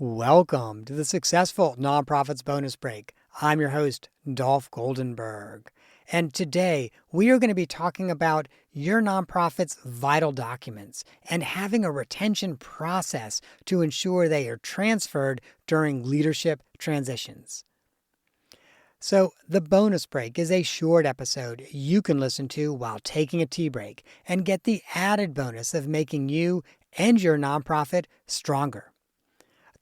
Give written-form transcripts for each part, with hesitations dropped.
Welcome to the Successful Nonprofits Bonus Break. I'm your host, Dolph Goldenberg. And today we are going to be talking about your nonprofit's vital documents and having a retention process to ensure they are transferred during leadership transitions. So, the bonus break is a short episode you can listen to while taking a tea break and get the added bonus of making you and your nonprofit stronger.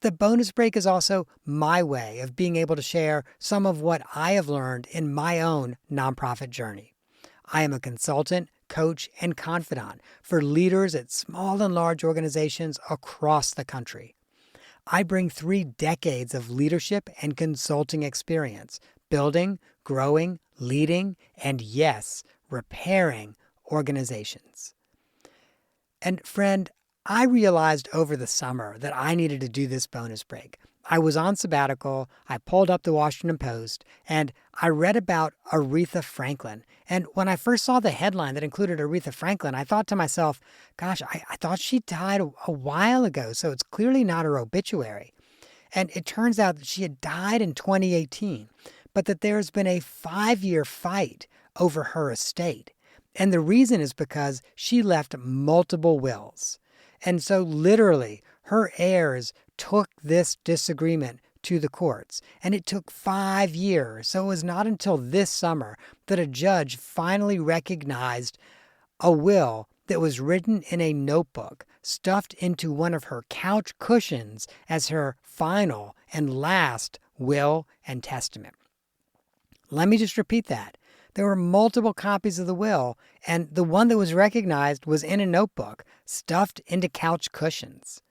The bonus break is also my way of being able to share some of what I have learned in my own nonprofit journey. I am a consultant, coach, and confidant for leaders at small and large organizations across the country. I bring 3 decades of leadership and consulting experience, building, growing, leading, and yes, repairing organizations. And friend, I realized over the summer that I needed to do this bonus break. I was on sabbatical, I pulled up the Washington Post, and I read about Aretha Franklin. And when I first saw the headline that included Aretha Franklin, I thought to myself, gosh, I thought she died a while ago, so it's clearly not her obituary. And it turns out that she had died in 2018, but that there's been a 5-year fight over her estate. And the reason is because she left multiple wills. And so literally, her heirs took this disagreement to the courts. And it took 5 years. So it was not until this summer that a judge finally recognized a will that was written in a notebook, stuffed into one of her couch cushions as her final and last will and testament. Let me just repeat that. There were multiple copies of the will, and the one that was recognized was in a notebook, stuffed into couch cushions.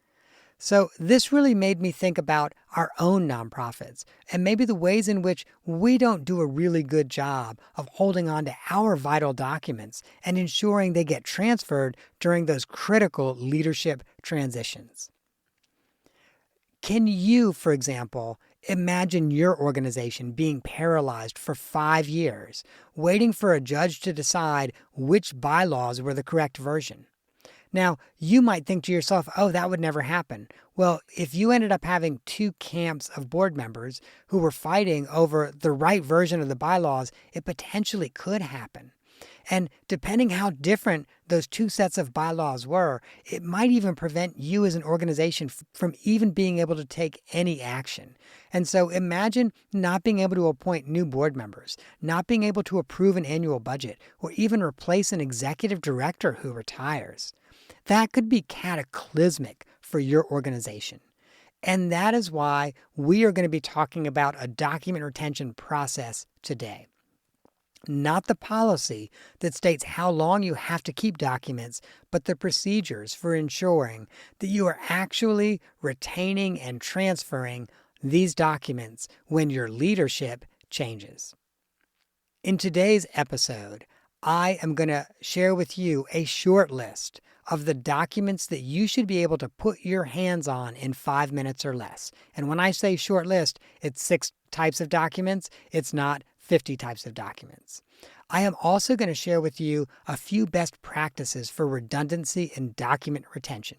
So this really made me think about our own nonprofits and maybe the ways in which we don't do a really good job of holding on to our vital documents and ensuring they get transferred during those critical leadership transitions. Can you, for example, imagine your organization being paralyzed for 5 years, waiting for a judge to decide which bylaws were the correct version? Now, you might think to yourself, oh, that would never happen. Well, if you ended up having 2 camps of board members who were fighting over the right version of the bylaws, it potentially could happen. And depending how different those 2 sets of bylaws were, it might even prevent you as an organization from even being able to take any action. And so imagine not being able to appoint new board members, not being able to approve an annual budget, or even replace an executive director who retires. That could be cataclysmic for your organization. And that is why we are going to be talking about a document retention process today. Not the policy that states how long you have to keep documents, but the procedures for ensuring that you are actually retaining and transferring these documents when your leadership changes. In today's episode, I am going to share with you a short list of the documents that you should be able to put your hands on in 5 minutes or less. And when I say short list, it's 6 types of documents. It's not 50 types of documents. I am also going to share with you a few best practices for redundancy and document retention.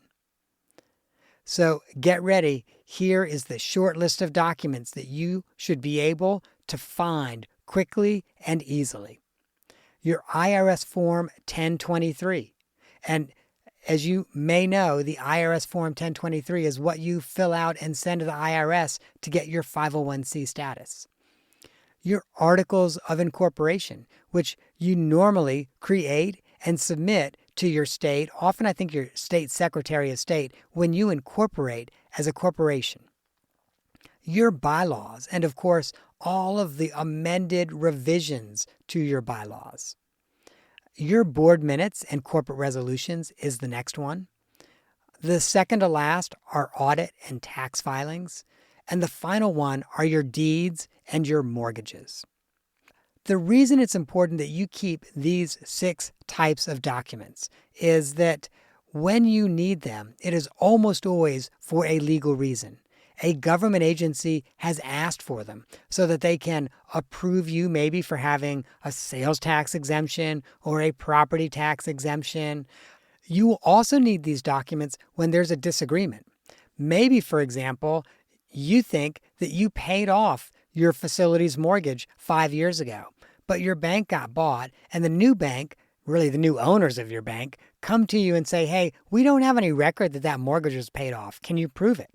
So get ready. Here is the short list of documents that you should be able to find quickly and easily. Your IRS Form 1023. And as you may know, the IRS Form 1023 is what you fill out and send to the IRS to get your 501c status. Your articles of incorporation, which you normally create and submit to your state, often I think your state secretary of state, when you incorporate as a corporation. Your bylaws, and of course, all of the amended revisions to your bylaws. Your board minutes and corporate resolutions is the next one. The second to last are audit and tax filings. And the final one are your deeds and your mortgages. The reason it's important that you keep these 6 types of documents is that when you need them, it is almost always for a legal reason. A government agency has asked for them so that they can approve you maybe for having a sales tax exemption or a property tax exemption. You will also need these documents when there's a disagreement. Maybe, for example, You think that you paid off your facility's mortgage 5 years ago, but your bank got bought, and the new bank, really the new owners of your bank, come to you and say, hey, we don't have any record that that mortgage was paid off. Can you prove it?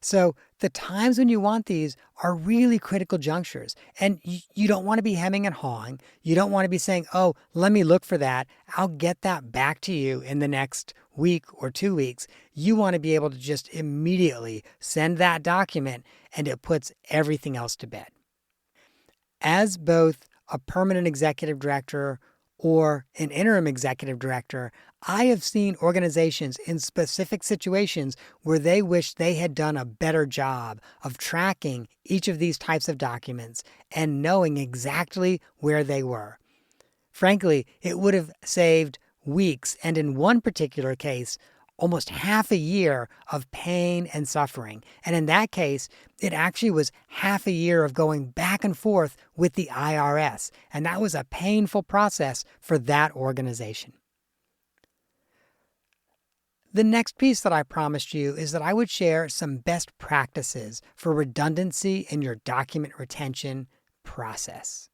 So the times when you want these are really critical junctures, and you don't want to be hemming and hawing. You don't want to be saying, oh, let me look for that. I'll get that back to you in the next week or 2 weeks. You want to be able to just immediately send that document, and it puts everything else to bed. As both a permanent executive director or an interim executive director, I have seen organizations in specific situations where they wish they had done a better job of tracking each of these types of documents and knowing exactly where they were. Frankly, it would have saved weeks, and in one particular case, almost half a year of pain and suffering. And in that case, it actually was half a year of going back and forth with the IRS. And that was a painful process for that organization. The next piece that I promised you is that I would share some best practices for redundancy in your document retention process.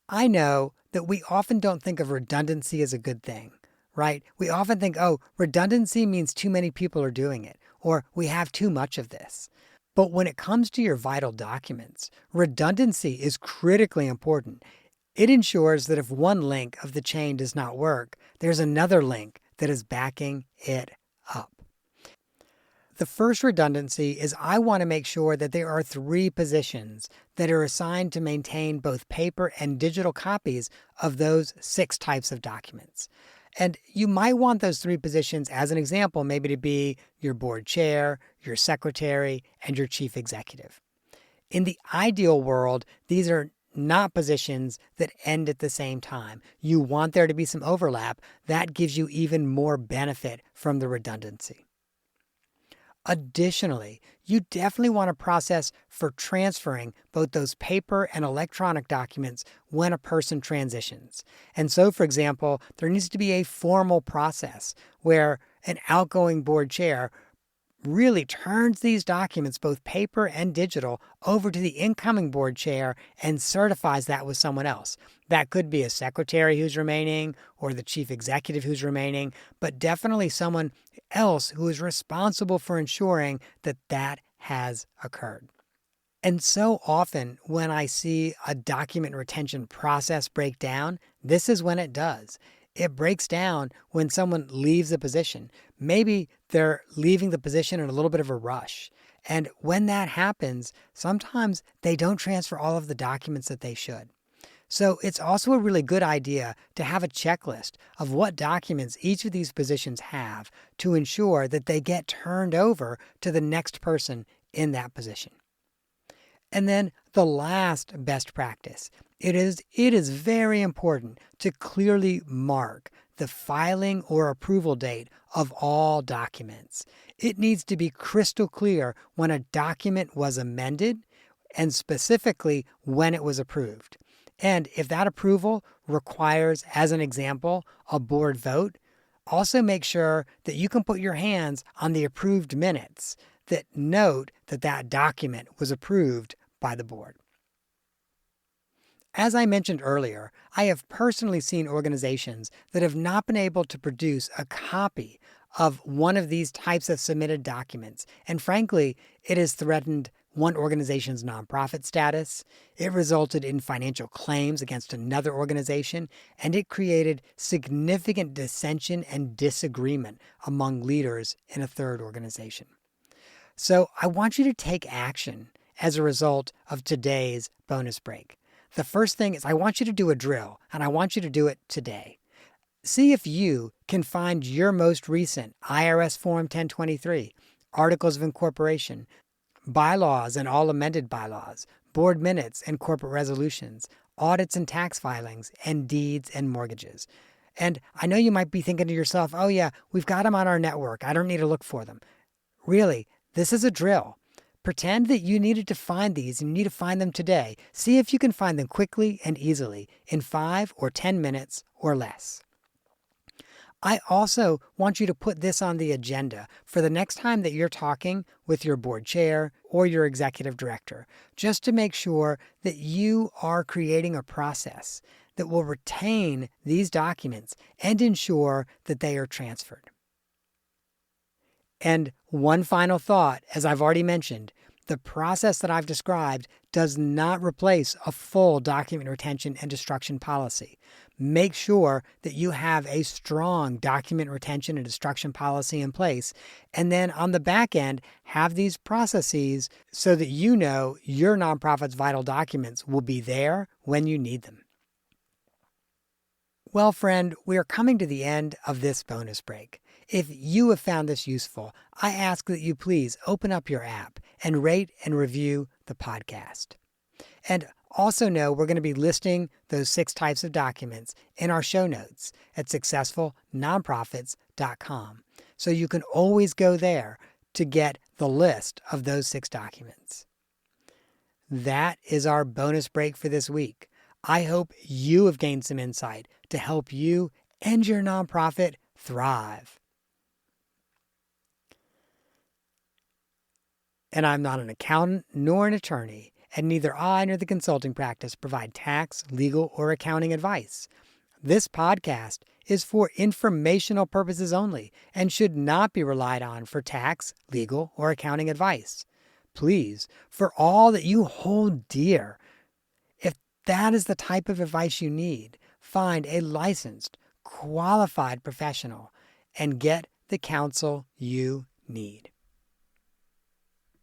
I know that we often don't think of redundancy as a good thing, right? We often think, oh, redundancy means too many people are doing it, or we have too much of this. But when it comes to your vital documents, redundancy is critically important. It ensures that if one link of the chain does not work, there's another link that is backing it up. The first redundancy is I want to make sure that there are 3 positions that are assigned to maintain both paper and digital copies of those 6 types of documents. And you might want those 3 positions, as an example, maybe to be your board chair, your secretary, and your chief executive. In the ideal world, these are not positions that end at the same time. You want there to be some overlap. That gives you even more benefit from the redundancy. Additionally, you definitely want to process for transferring both those paper and electronic documents when a person transitions. And so, for example, there needs to be a formal process where an outgoing board chair really turns these documents, both paper and digital, over to the incoming board chair and certifies that with someone else. That could be a secretary who's remaining or the chief executive who's remaining, but definitely someone else who is responsible for ensuring that that has occurred. And so often when I see a document retention process break down, this is when it does. It breaks down when someone leaves a position. Maybe they're leaving the position in a little bit of a rush. And when that happens, sometimes they don't transfer all of the documents that they should. So it's also a really good idea to have a checklist of what documents each of these positions have to ensure that they get turned over to the next person in that position. And then the last best practice. It is very important to clearly mark the filing or approval date of all documents. It needs to be crystal clear when a document was amended and specifically when it was approved. And if that approval requires, as an example, a board vote, also make sure that you can put your hands on the approved minutes that note that that document was approved by the board. As I mentioned earlier, I have personally seen organizations that have not been able to produce a copy of one of these types of submitted documents, and frankly, it has threatened one organization's nonprofit status, it resulted in financial claims against another organization, and it created significant dissension and disagreement among leaders in a third organization. So I want you to take action as a result of today's bonus break. The first thing is I want you to do a drill, and I want you to do it today. See if you can find your most recent IRS Form 1023, Articles of Incorporation, bylaws and all amended bylaws, board minutes and corporate resolutions, audits and tax filings, and deeds and mortgages. And I know you might be thinking to yourself, oh yeah, we've got them on our network. I don't need to look for them. Really, this is a drill. Pretend that you needed to find these and you need to find them today. See if you can find them quickly and easily in 5 or 10 minutes or less. I also want you to put this on the agenda for the next time that you're talking with your board chair or your executive director, just to make sure that you are creating a process that will retain these documents and ensure that they are transferred. And one final thought, as I've already mentioned, the process that I've described does not replace a full document retention and destruction policy. Make sure that you have a strong document retention and destruction policy in place. And then on the back end, have these processes so that you know your nonprofit's vital documents will be there when you need them. Well, friend, we are coming to the end of this bonus break. If you have found this useful, I ask that you please open up your app and rate and review the podcast. And also know we're going to be listing those 6 types of documents in our show notes at successfulnonprofits.com. So you can always go there to get the list of those 6 documents. That is our bonus break for this week. I hope you have gained some insight to help you and your nonprofit thrive. And I'm not an accountant nor an attorney, and neither I nor the consulting practice provide tax, legal, or accounting advice. This podcast is for informational purposes only and should not be relied on for tax, legal, or accounting advice. Please, for all that you hold dear, if that is the type of advice you need, find a licensed, qualified professional and get the counsel you need.